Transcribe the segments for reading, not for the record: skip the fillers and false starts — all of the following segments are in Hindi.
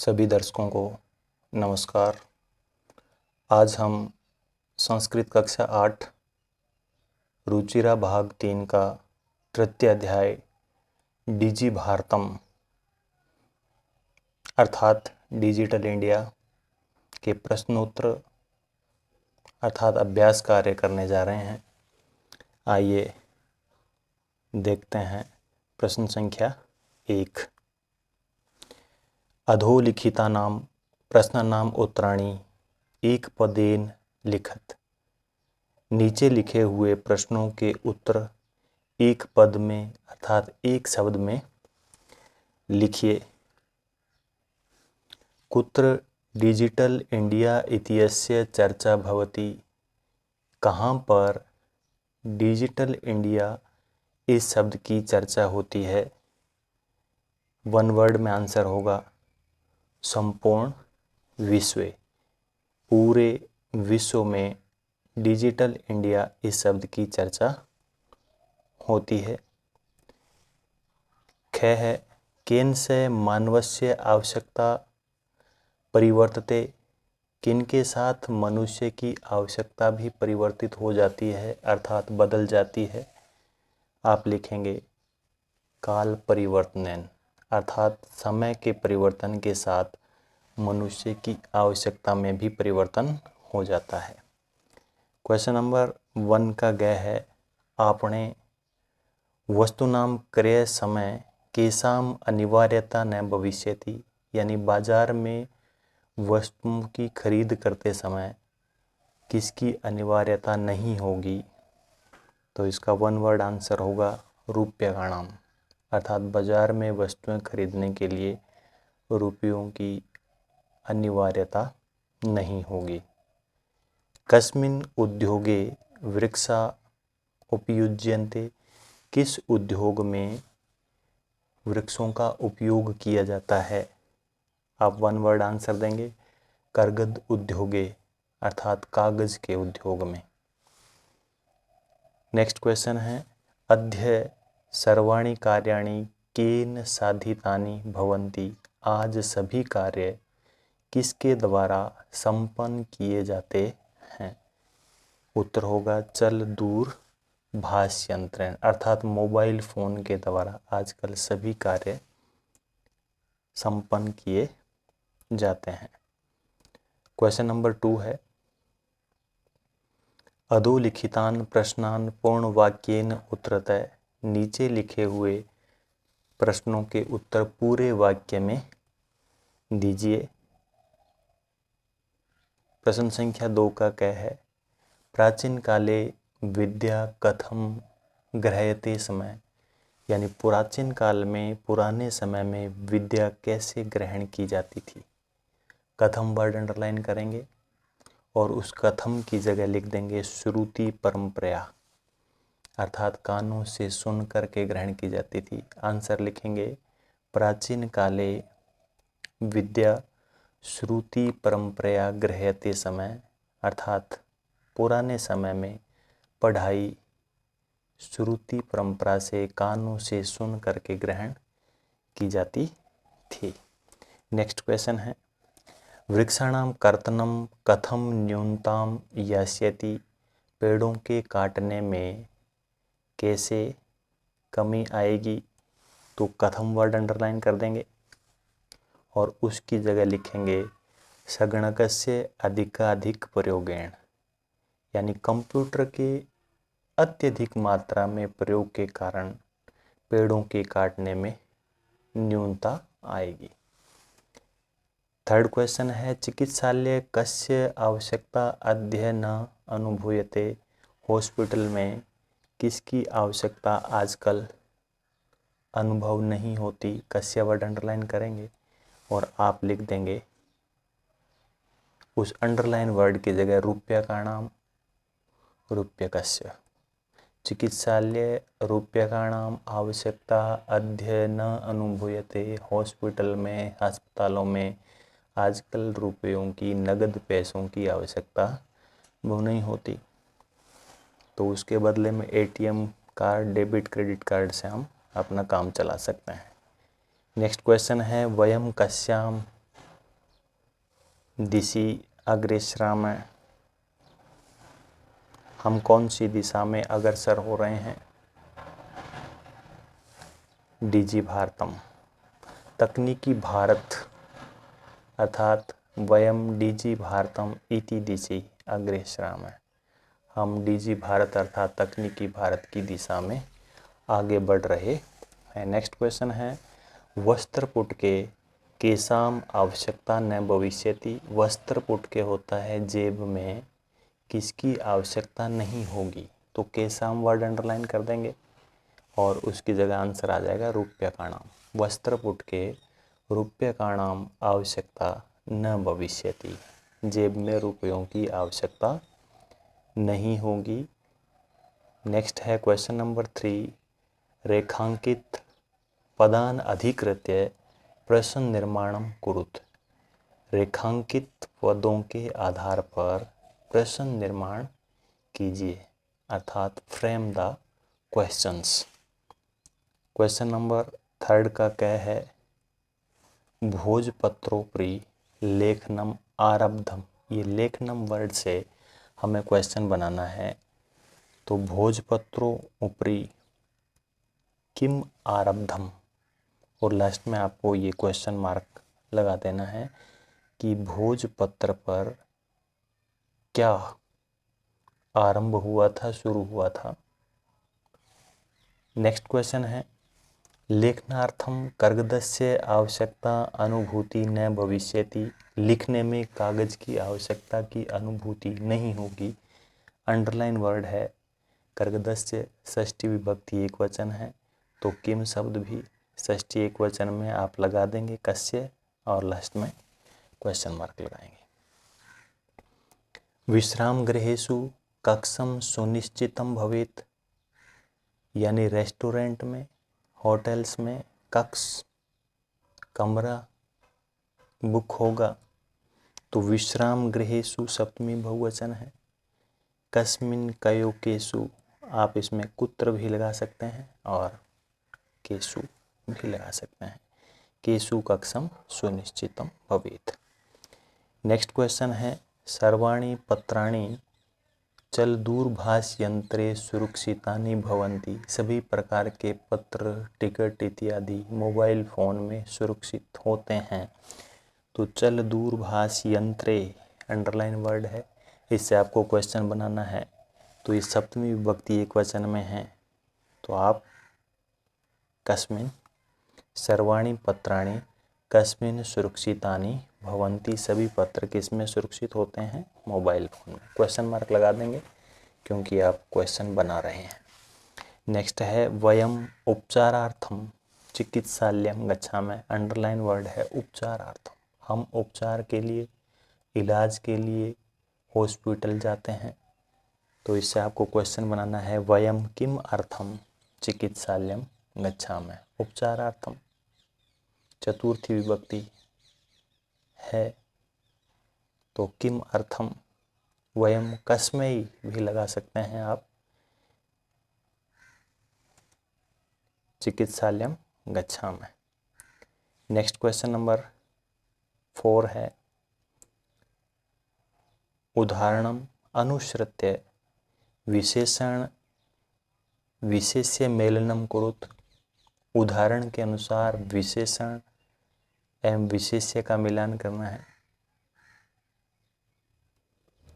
सभी दर्शकों को नमस्कार। आज हम संस्कृत कक्षा 8 रुचिरा भाग 3 का तृतीय अध्याय डिजी भारतम अर्थात डिजिटल इंडिया के प्रश्नोत्तर अर्थात अभ्यास कार्य करने जा रहे हैं। आइए देखते हैं प्रश्न संख्या 1। अधोलिखितानां प्रश्नानाम् उत्तराणि एक पदेन लिखत। नीचे लिखे हुए प्रश्नों के उत्तर एक पद में अर्थात एक शब्द में लिखिए। कुत्र डिजिटल इंडिया इत्यस्य चर्चा भवति। कहाँ पर डिजिटल इंडिया इस शब्द की चर्चा होती है। वन वर्ड में आंसर होगा संपूर्ण विश्व। पूरे विश्व में डिजिटल इंडिया इस शब्द की चर्चा होती है। ख है केन से मानवस्य आवश्यकता परिवर्तते। किन के साथ मनुष्य की आवश्यकता भी परिवर्तित हो जाती है अर्थात बदल जाती है। आप लिखेंगे काल परिवर्तनन अर्थात समय के परिवर्तन के साथ मनुष्य की आवश्यकता में भी परिवर्तन हो जाता है। क्वेश्चन नंबर 1 का ग है आपने वस्तुनाम क्रय समय केसाम अनिवार्यता न भविष्यति। यानी बाजार में वस्तुओं की खरीद करते समय किसकी अनिवार्यता नहीं होगी। तो इसका वन वर्ड आंसर होगा रूप्यकाणाम अर्थात बाजार में वस्तुएं खरीदने के लिए रुपयों की अनिवार्यता नहीं होगी। कस्मिन् उद्योगे वृक्षा उपयुज्यन्ते। किस उद्योग में वृक्षों का उपयोग किया जाता है। आप वन वर्ड आंसर देंगे करगद उद्योगे अर्थात कागज के उद्योग में। नेक्स्ट क्वेश्चन है अद्य सर्वाणि कार्याणि केन साधितानि भवन्ति। आज सभी कार्य किसके द्वारा संपन्न किए जाते हैं। उत्तर होगा चल दूर भाष यंत्र अर्थात मोबाइल फ़ोन के द्वारा आजकल सभी कार्य संपन्न किए जाते हैं। क्वेश्चन नंबर 2 है अधोलिखितान प्रश्नान पूर्ण वाक्येन उत्तरतः। नीचे लिखे हुए प्रश्नों के उत्तर पूरे वाक्य में दीजिए। प्रश्न संख्या 2 का क्या है प्राचीन काले विद्या कथम ग्रह्यते समय। यानी प्राचीन काल में पुराने समय में विद्या कैसे ग्रहण की जाती थी। कथम वर्ड अंडरलाइन करेंगे और उस कथम की जगह लिख देंगे श्रुति परंपरा अर्थात कानों से सुन करके ग्रहण की जाती थी। आंसर लिखेंगे प्राचीन काले विद्या श्रुति परंपरा ग्रह्यते समय अर्थात पुराने समय में पढ़ाई श्रुति परंपरा से कानों से सुन करके ग्रहण की जाती थी। नेक्स्ट क्वेश्चन है वृक्षाणाम कर्तनम कथम न्यूनताम यास्यति। पेड़ों के काटने में कैसे कमी आएगी। तो कथम वर्ड अंडरलाइन कर देंगे और उसकी जगह लिखेंगे सगणकस्य अधिकाधिक प्रयोगेण। यानी कंप्यूटर के अत्यधिक मात्रा में प्रयोग के कारण पेड़ों के काटने में न्यूनता आएगी। थर्ड क्वेश्चन है चिकित्सालय कस्य आवश्यकता अद्य न अनुभूयते। हॉस्पिटल में किसकी आवश्यकता आजकल अनुभव नहीं होती। कस्य वर्ड अंडरलाइन करेंगे और आप लिख देंगे उस अंडरलाइन वर्ड की जगह रूप्यकाणाम रूप्यकस्य। चिकित्सालय रूप्यकाणाम आवश्यकता अद्य न अनुभूयते। हॉस्पिटल में अस्पतालों में आजकल रुपयों की नगद पैसों की आवश्यकता वो नहीं होती। तो उसके बदले में ATM card debit credit card से हम अपना काम चला सकते हैं। नेक्स्ट क्वेश्चन है वयम कस्याम दिशि अग्रेसराम, हम कौन सी दिशा में अग्रसर हो रहे हैं? डीजी भारतम। तकनीकी भारत अर्थात वयम डीजी भारतम इति दिशि अग्रेसराम, हम डीजी भारत अर्थात तकनीकी भारत की दिशा में आगे बढ़ रहे हैं। नेक्स्ट क्वेश्चन है, वस्त्रपुट के केसाम आवश्यकता न भविष्यति। वस्त्रपुट के होता है जेब में किसकी आवश्यकता नहीं होगी, तो केसाम वर्ड अंडरलाइन कर देंगे और उसकी जगह आंसर आ जाएगा रूप्यकाणाम। वस्त्रपुट के रूप्यकाणाम आवश्यकता न भविष्यति, जेब में रुपयों की आवश्यकता नहीं होगी। नेक्स्ट है क्वेश्चन नंबर 3, रेखांकित पदान अधिकृत्य प्रश्न निर्माणम कुरुत। रेखांकित पदों के आधार पर प्रश्न निर्माण कीजिए अर्थात frame the questions. Question number 3 का क्या है, भोजपत्रोपरि लेखनम आरब्धम। ये लेखनम वर्ड से हमें क्वेश्चन बनाना है, तो भोजपत्रों ऊपरी किम आरब्धम, और लास्ट में आपको ये क्वेश्चन मार्क लगा देना है कि भोजपत्र पर क्या आरंभ हुआ था, शुरू हुआ था। नेक्स्ट क्वेश्चन है, लेखनार्थम कागदस्य आवश्यकता अनुभूति न भविष्यति। लिखने में कागज की आवश्यकता की अनुभूति नहीं होगी। अंडरलाइन वर्ड है कागदस्य, षष्ठी विभक्ति एक वचन है, तो किम शब्द भी षष्ठी एक वचन में आप लगा देंगे कस्य और लास्ट में क्वेश्चन मार्क लगाएंगे। विश्राम गृहेषु कक्षम सुनिश्चितम भवेत, यानी रेस्टोरेंट में, होटल्स में कक्ष कमरा बुक होगा, तो विश्राम गृहेषु सप्तमी बहुवचन है। कस्मिन कयोकेषु, आप इसमें कुत्र भी लगा सकते हैं और केशु भी लगा सकते हैं। केशु कक्षम सुनिश्चितम भवेत। नेक्स्ट क्वेश्चन है, सर्वाणि पत्राणि चल दूरभाष यंत्रे सुरक्षितानि भवन्ति। सभी प्रकार के पत्र, टिकट इत्यादि मोबाइल फ़ोन में सुरक्षित होते हैं। तो चल दूरभाष यंत्रे अंडरलाइन वर्ड है, इससे आपको क्वेश्चन बनाना है। तो ये सप्तमी विभक्ति एक वचन में है, तो आप कस्मिन सर्वाणि पत्राणि कस्मिन सुरक्षितानि भवन्ति। सभी पत्र किसमें सुरक्षित होते हैं? मोबाइल फ़ोन में। क्वेश्चन मार्क लगा देंगे क्योंकि आप क्वेश्चन बना रहे हैं। नेक्स्ट है, वयम उपचारार्थम चिकित्सालयम गच्छामः। अंडरलाइन वर्ड है उपचारार्थम, हम उपचार के लिए, इलाज के लिए हॉस्पिटल जाते हैं। तो इससे आपको क्वेश्चन बनाना है, वयम किम अर्थम चिकित्सालयम गच्छामः। उपचारार्थम चतुर्थी विभक्ति है, तो किम अर्थम वयम कस्मै भी लगा सकते हैं आप, चिकित्सालयम गच्छामः। नेक्स्ट क्वेश्चन नंबर 4 है, उदाहरणम अनुसृत्य विशेषण विशेष्य मेलनम कुरुत। उदाहरण के अनुसार विशेषण एवं विशेष्य का मिलान करना है।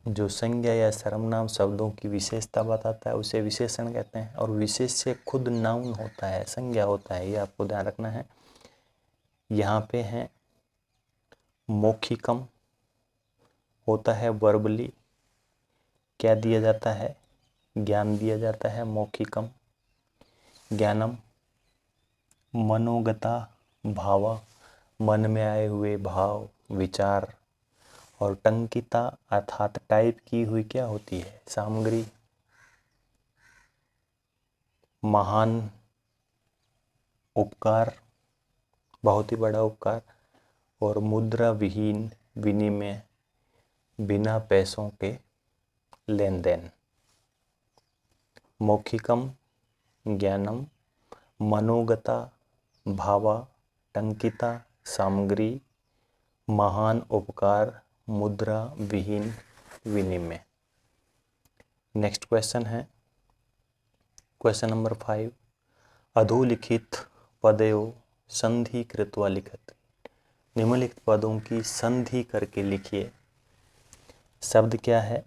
जो संज्ञा या सर्वनाम शब्दों की विशेषता बताता है उसे विशेषण कहते हैं, और विशेष्य खुद नाउन होता है, संज्ञा होता है, ये आपको ध्यान रखना है। यहाँ पे है मौखिकम होता है वर्बली, क्या दिया जाता है? ज्ञान दिया जाता है। मौखिकम ज्ञानम मनोगता भावा, मन में आए हुए भाव विचार, और टंकिता अर्थात टाइप की हुई क्या होती है? सामग्री। महान उपकार, बहुत ही बड़ा उपकार, और मुद्रा विहीन विनिमय, बिना पैसों के लेन देन। मौखिकम ज्ञानम मनोगता भावा टंकिता सामग्री, महान उपकार, मुद्रा विहीन विनिमय। नेक्स्ट क्वेश्चन है क्वेश्चन नंबर 5, अधोलिखित पदयों संधि कृत्वा लिखत। निम्नलिखित पदों की संधि करके लिखिए। शब्द क्या है?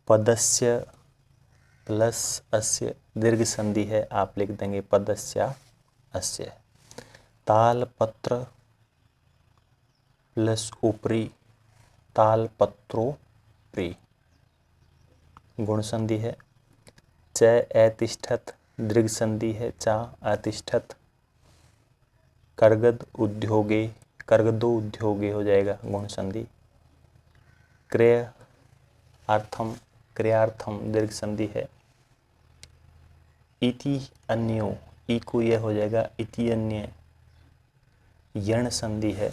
पदस्य प्लस अस्य दीर्घ संधि है, आप लिख देंगे पदस्या अस्य। तालपत्र प्लस उपरी तालपत्रोपरि गुण संधि है। च अतिष्ठत दीर्घ संधि है, चा अतिष्ठत। कर्गद उद्योगे कर्गदो उद्योगे हो जाएगा गुण संधि। क्रय अर्थम क्रियार्थम दीर्घ संधि है। इति अन्यो इको यह हो जाएगा इति अन्य यण संधि है।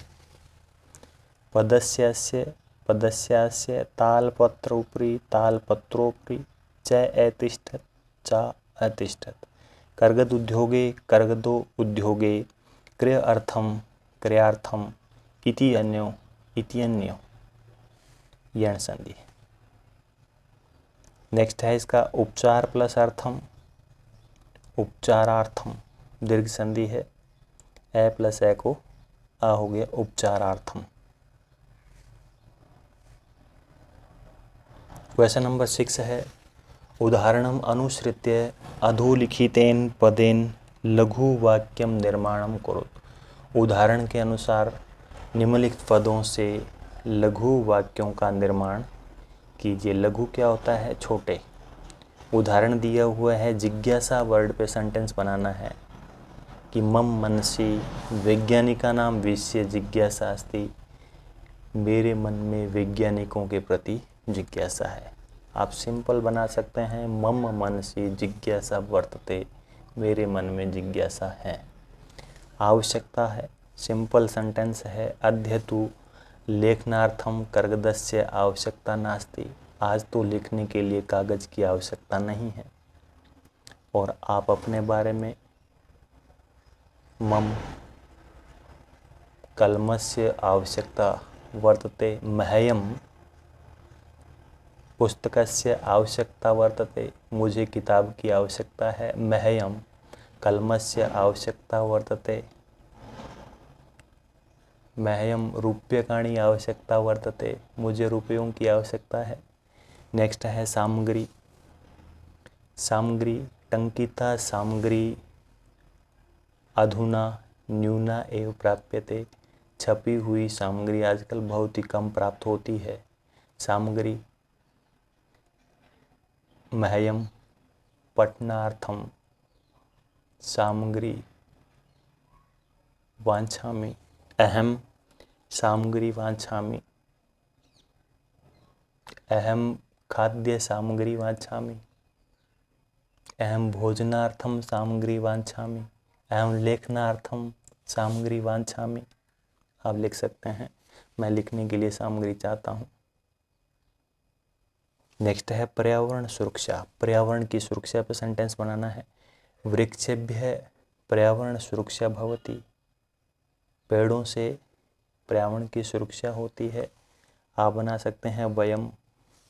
पदस्यास्य पदस्यास्य तालपत्रोपरि तालपत्रोपरि च अतिष्ठत चा अतिष्ठत। कर्गद उद्योगे कर्गदो उद्योगे क्रय अर्थम क्रियार्थम इति अन्यो यण संधि। नेक्स्ट है इसका उपचार प्लस अर्थम उपचारार्थम दीर्घ संधि है। ए प्लस ए को आ हो गया उपचारार्थम। क्वेश्चन नंबर 6 है उदाहरणम अनुसृत्य अधोलिखितेन पदेन लघु वाक्यम निर्माणम करोतु। उदाहरण के अनुसार निम्नलिखित पदों से लघु वाक्यों का निर्माण कीजिए। लघु क्या होता है? छोटे। उदाहरण दिया हुआ है, जिज्ञासा वर्ड पे सेंटेंस बनाना है कि मम मनसि वैज्ञानिका नाम विषय जिज्ञासा अस्ति। मेरे मन में वैज्ञानिकों के प्रति जिज्ञासा है। आप सिंपल बना सकते हैं, मम मनसि जिज्ञासा वर्तते, मेरे मन में जिज्ञासा है। आवश्यकता है, सिंपल सेंटेंस है। अध्यतु लेखनार्थम कर्गदस्य आवश्यकता नास्ति। आज तो लिखने के लिए कागज की आवश्यकता नहीं है। और आप अपने बारे में मम कलमस्य आवश्यकता वर्तते, मह्यम पुस्तकस्य आवश्यकता वर्तते, मुझे किताब की आवश्यकता है। मह्यम कलमस्य आवश्यकता वर्तते, मह्यम रूप्यकाणि आवश्यकता वर्तते, मुझे रुपयों की आवश्यकता है। नेक्स्ट है सामग्री। सामग्री टंकिता सामग्री अधुना न्यूना एव प्राप्यते। छपी हुई सामग्री आजकल बहुत ही कम प्राप्त होती है। सामग्री मह्यम पठनार्थम सामग्री वांछामि। अहम सामग्री वांछामि। अहम खाद्य सामग्री वांछामि। अहम भोजनार्थम सामग्री वांछामि। अहम लेखनार्थम सामग्री वांछामि। आप लिख सकते हैं, मैं लिखने के लिए सामग्री चाहता हूँ। नेक्स्ट है पर्यावरण सुरक्षा। पर्यावरण की सुरक्षा पर सेंटेंस बनाना है। वृक्षेभ्यः पर्यावरण सुरक्षा भवति। पेड़ों से पर्यावरण की सुरक्षा होती है। आप बना सकते हैं, वयम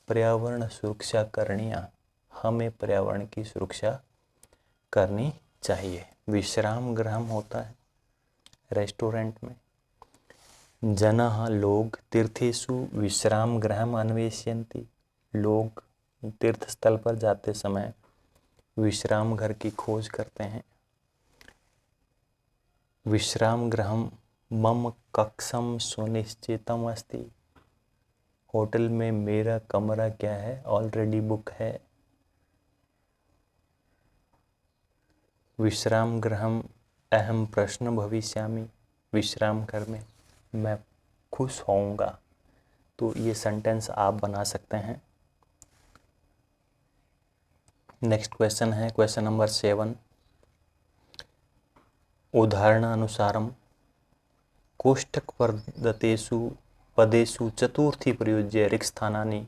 पर्यावरण सुरक्षा करणीया। हमें पर्यावरण की सुरक्षा करनी चाहिए। विश्राम गृह होता है रेस्टोरेंट में। जनाः लोग तीर्थेषु विश्राम गृहम् अन्वेषयन्ति। लोग तीर्थ स्थल पर जाते समय विश्राम घर की खोज करते हैं। विश्राम गृहम् मम कक्षम सुनिश्चितम अस्ति। होटल में मेरा कमरा क्या है? ऑलरेडी बुक है। विश्राम गृहम् अहम प्रश्न भविष्यामि। विश्राम घर में मैं खुश होऊंगा। तो ये सेंटेंस आप बना सकते हैं। नेक्स्ट क्वेश्चन है क्वेश्चन नंबर 7। उदाहरणानुसारम कोष्ठक वर्धतेषु पदेषु चतुर्थी प्रयुज्य रिक्स्थानानि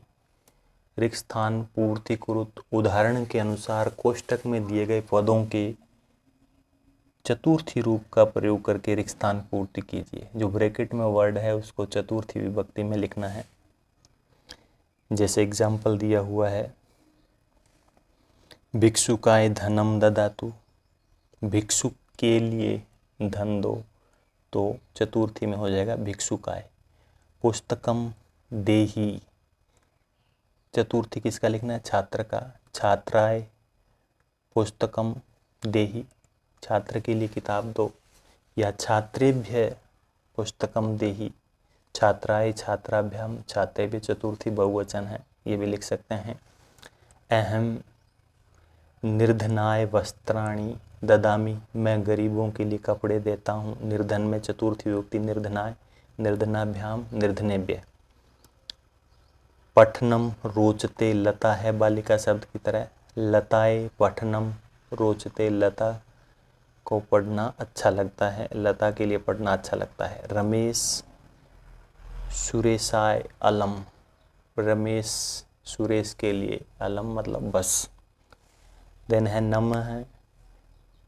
रिक्स्थान पूर्ति कुरुत। उदाहरण के अनुसार कोष्ठक में दिए गए पदों के चतुर्थी रूप का प्रयोग करके रिक्त स्थान पूर्ति कीजिए। जो ब्रैकेट में वर्ड है उसको चतुर्थी विभक्ति में लिखना है। जैसे एग्जाम्पल दिया हुआ है, भिक्षुकाय धनम ददातु, भिक्षुक के लिए धन दो, तो चतुर्थी में हो जाएगा भिक्षुकाय। पुस्तकम देहि, चतुर्थी किसका लिखना है? छात्र का। छात्राय पुस्तकम देहि, छात्र के लिए किताब दो। या छात्रेभ्य पुस्तकम देहि, छात्राय छात्राभ्याम, छात्रेभ्य चतुर्थी बहुवचन है, ये भी लिख सकते हैं। अहम निर्धनाय वस्त्राणि ददामि, मैं गरीबों के लिए कपड़े देता हूँ। निर्धन में चतुर्थी विभक्ति निर्धनाय, निर्धनाभ्याम निर्धनेभ्य। पठनम रोचते, लता है बालिका शब्द की तरह, लताए पठनम रोचते, लता को पढ़ना अच्छा लगता है, लता के लिए पढ़ना अच्छा लगता है। रमेश सुरेशाय अलम, रमेश सुरेश के लिए, अलम मतलब बस। देन है नम है,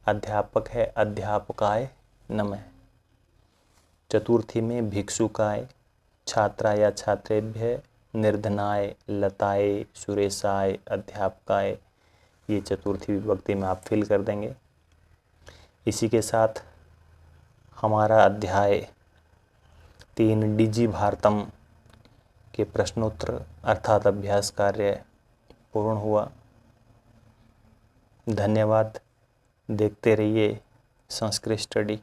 अध्यापक है, अध्यापकाय नमः। चतुर्थी में भिक्षुकाय, छात्रा या छात्रेभ्य, निर्धनाय, लताए, सुरेशाय, अध्यापकाय, ये चतुर्थी विभक्ति में आप फिल कर देंगे। इसी के साथ हमारा अध्याय 3 डिजी भारतम के प्रश्नोत्तर अर्थात अभ्यास कार्य पूर्ण हुआ। धन्यवाद। देखते रहिए संस्कृत स्टडी।